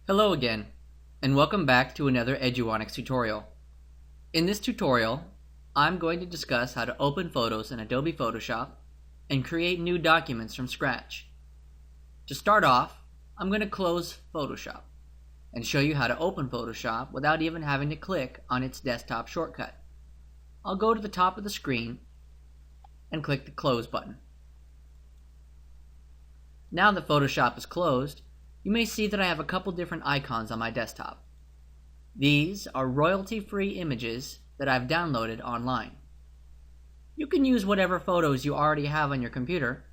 Hello again, and welcome back to another Eduonics tutorial. In this tutorial, I'm going to discuss how to open photos in Adobe Photoshop and create new documents from scratch. To start off, I'm going to close Photoshop and show you how to open Photoshop without even having to click on its desktop shortcut. I'll go to the top of the screen and click the Close button. Now that Photoshop is closed, you may see that I have a couple different icons on my desktop. These are royalty-free images that I've downloaded online. You can use whatever photos you already have on your computer,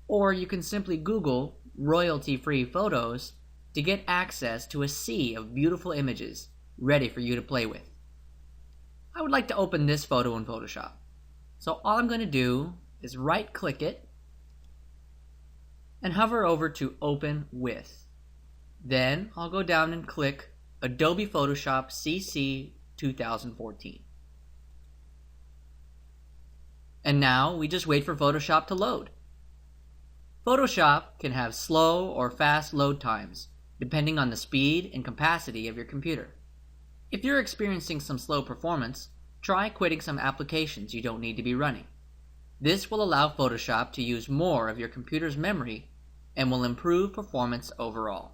or you can simply Google royalty-free photos to get access to a sea of beautiful images ready for you to play with. I would like to open this photo in Photoshop. So all I'm going to do is right-click it and hover over to Open With. Then I'll go down and click Adobe Photoshop CC 2014. And now we just wait for Photoshop to load. Photoshop can have slow or fast load times, depending on the speed and capacity of your computer. If you're experiencing some slow performance, try quitting some applications you don't need to be running. This will allow Photoshop to use more of your computer's memory and will improve performance overall.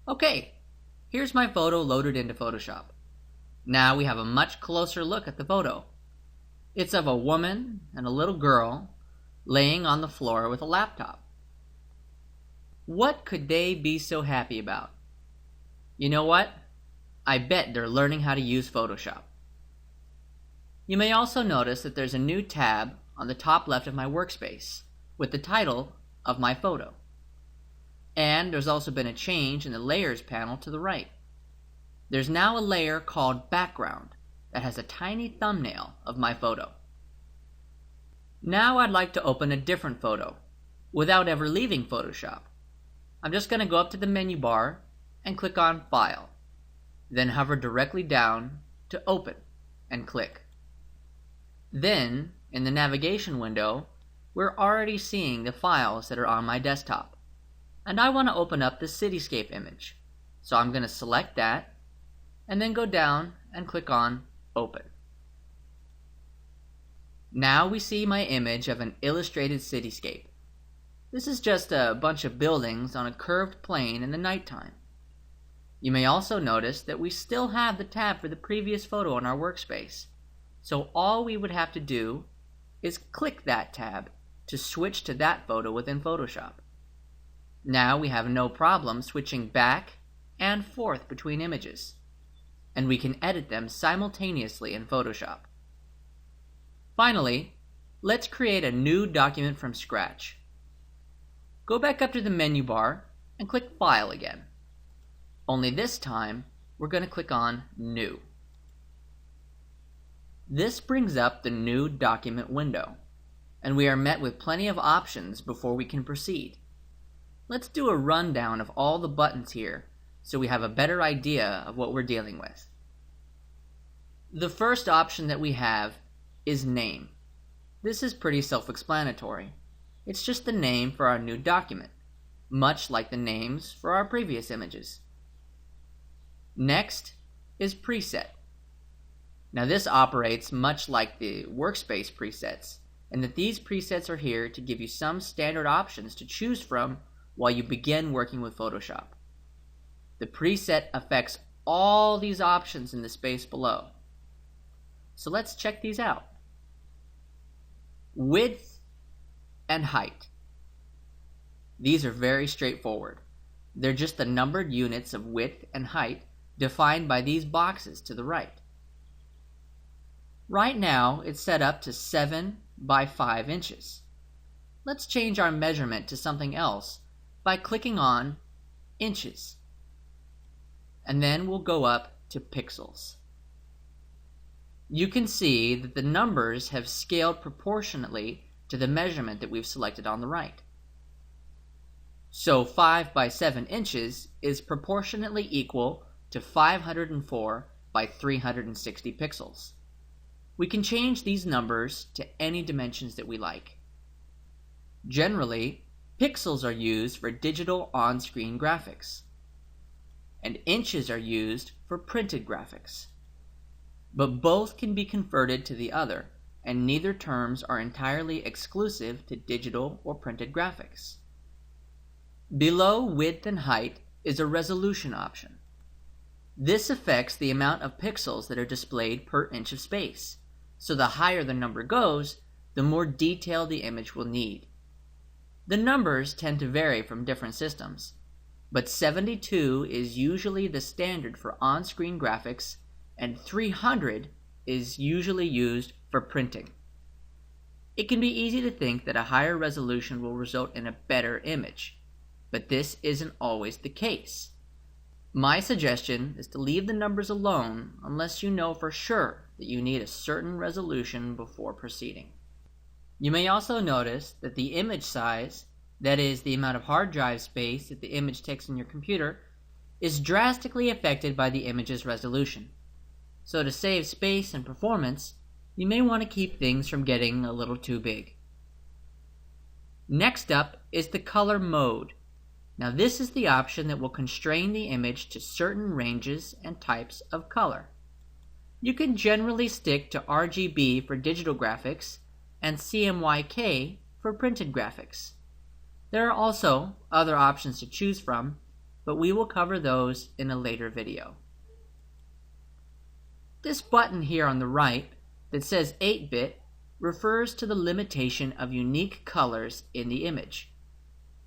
Okay, here's my photo loaded into Photoshop. Now we have a much closer look at the photo. It's of a woman and a little girl laying on the floor with a laptop. What could they be so happy about? You know what? I bet they're learning how to use Photoshop. You may also notice that there's a new tab on the top left of my workspace with the title of my photo. And there's also been a change in the Layers panel to the right. There's now a layer called Background that has a tiny thumbnail of my photo. Now I'd like to open a different photo without ever leaving Photoshop. I'm just going to go up to the menu bar and click on File. Then hover directly down to Open and click. Then, in the navigation window, we're already seeing the files that are on my desktop. And I want to open up the cityscape image. So I'm going to select that and then go down and click on Open. Now we see my image of an illustrated cityscape. This is just a bunch of buildings on a curved plane in the nighttime. You may also notice that we still have the tab for the previous photo on our workspace. So all we would have to do is click that tab to switch to that photo within Photoshop. Now we have no problem switching back and forth between images, and we can edit them simultaneously in Photoshop. Finally, let's create a new document from scratch. Go back up to the menu bar and click File again. Only this time, we're going to click on New. This brings up the new document window, and we are met with plenty of options before we can proceed. Let's do a rundown of all the buttons here so we have a better idea of what we're dealing with. The first option that we have is Name. This is pretty self-explanatory. It's just the name for our new document, much like the names for our previous images. Next is Preset. Now this operates much like the workspace presets, in that these presets are here to give you some standard options to choose from while you begin working with Photoshop. The preset affects all these options in the space below. So let's check these out. Width and height. These are very straightforward. They're just the numbered units of width and height defined by these boxes to the right. Right now, it's set up to 7 by 5 inches. Let's change our measurement to something else by clicking on Inches. And then we'll go up to Pixels. You can see that the numbers have scaled proportionately to the measurement that we've selected on the right. So 5 by 7 inches is proportionately equal to 504 by 360 pixels. We can change these numbers to any dimensions that we like. Generally, pixels are used for digital on-screen graphics. and inches are used for printed graphics. But both can be converted to the other, and neither terms are entirely exclusive to digital or printed graphics. Below width and height is a resolution option. This affects the amount of pixels that are displayed per inch of space, so the higher the number goes, the more detail the image will need. The numbers tend to vary from different systems, but 72 is usually the standard for on-screen graphics, and 300 is usually used for printing. It can be easy to think that a higher resolution will result in a better image, but this isn't always the case. My suggestion is to leave the numbers alone unless you know for sure that you need a certain resolution before proceeding. You may also notice that the image size, that is, the amount of hard drive space that the image takes in your computer, is drastically affected by the image's resolution. So to save space and performance, you may want to keep things from getting a little too big. Next up is the color mode. Now this is the option that will constrain the image to certain ranges and types of color. You can generally stick to RGB for digital graphics and CMYK for printed graphics. There are also other options to choose from, but we will cover those in a later video. This button here on the right that says 8-bit refers to the limitation of unique colors in the image.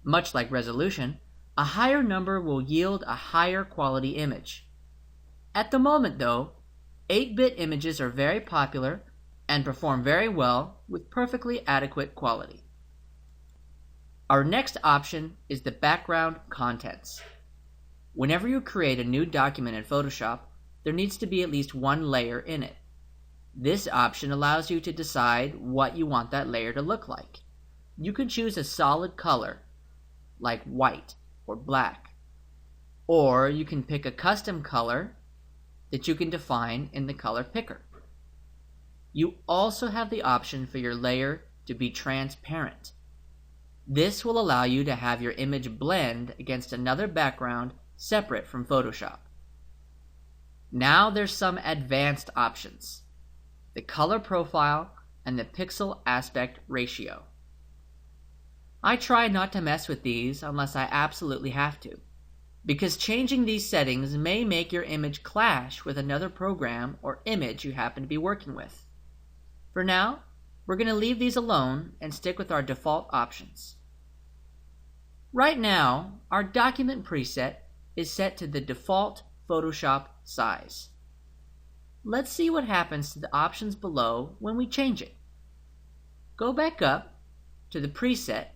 Much like resolution, a higher number will yield a higher quality image. At the moment though, 8-bit images are very popular and perform very well with perfectly adequate quality. Our next option is the background contents. Whenever you create a new document in Photoshop, there needs to be at least one layer in it. This option allows you to decide what you want that layer to look like. You can choose a solid color, like white or black, or you can pick a custom color that you can define in the color picker. You also have the option for your layer to be transparent. This will allow you to have your image blend against another background separate from Photoshop. Now there's some advanced options: the color profile and the pixel aspect ratio. I try not to mess with these unless I absolutely have to, because changing these settings may make your image clash with another program or image you happen to be working with. For now, we're going to leave these alone and stick with our default options. Right now, our document preset is set to the default Photoshop size. Let's see what happens to the options below when we change it. Go back up to the preset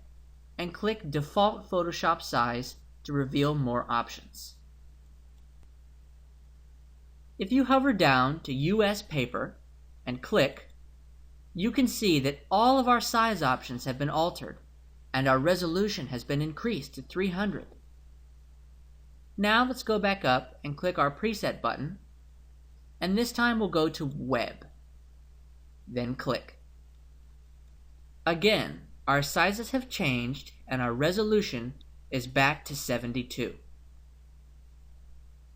and click Default Photoshop Size to reveal more options. If you hover down to US Paper and click, you can see that all of our size options have been altered and our resolution has been increased to 300. Now let's go back up and click our preset button, and this time we'll go to Web. Then click. Again, our sizes have changed and our resolution is back to 72.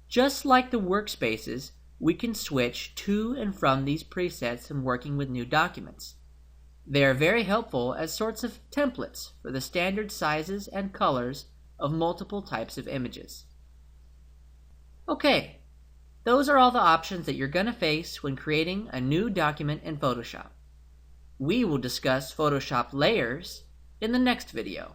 Just like the workspaces, we can switch to and from these presets when working with new documents. They are very helpful as sorts of templates for the standard sizes and colors of multiple types of images. Okay, those are all the options that you're going to face when creating a new document in Photoshop. We will discuss Photoshop layers in the next video.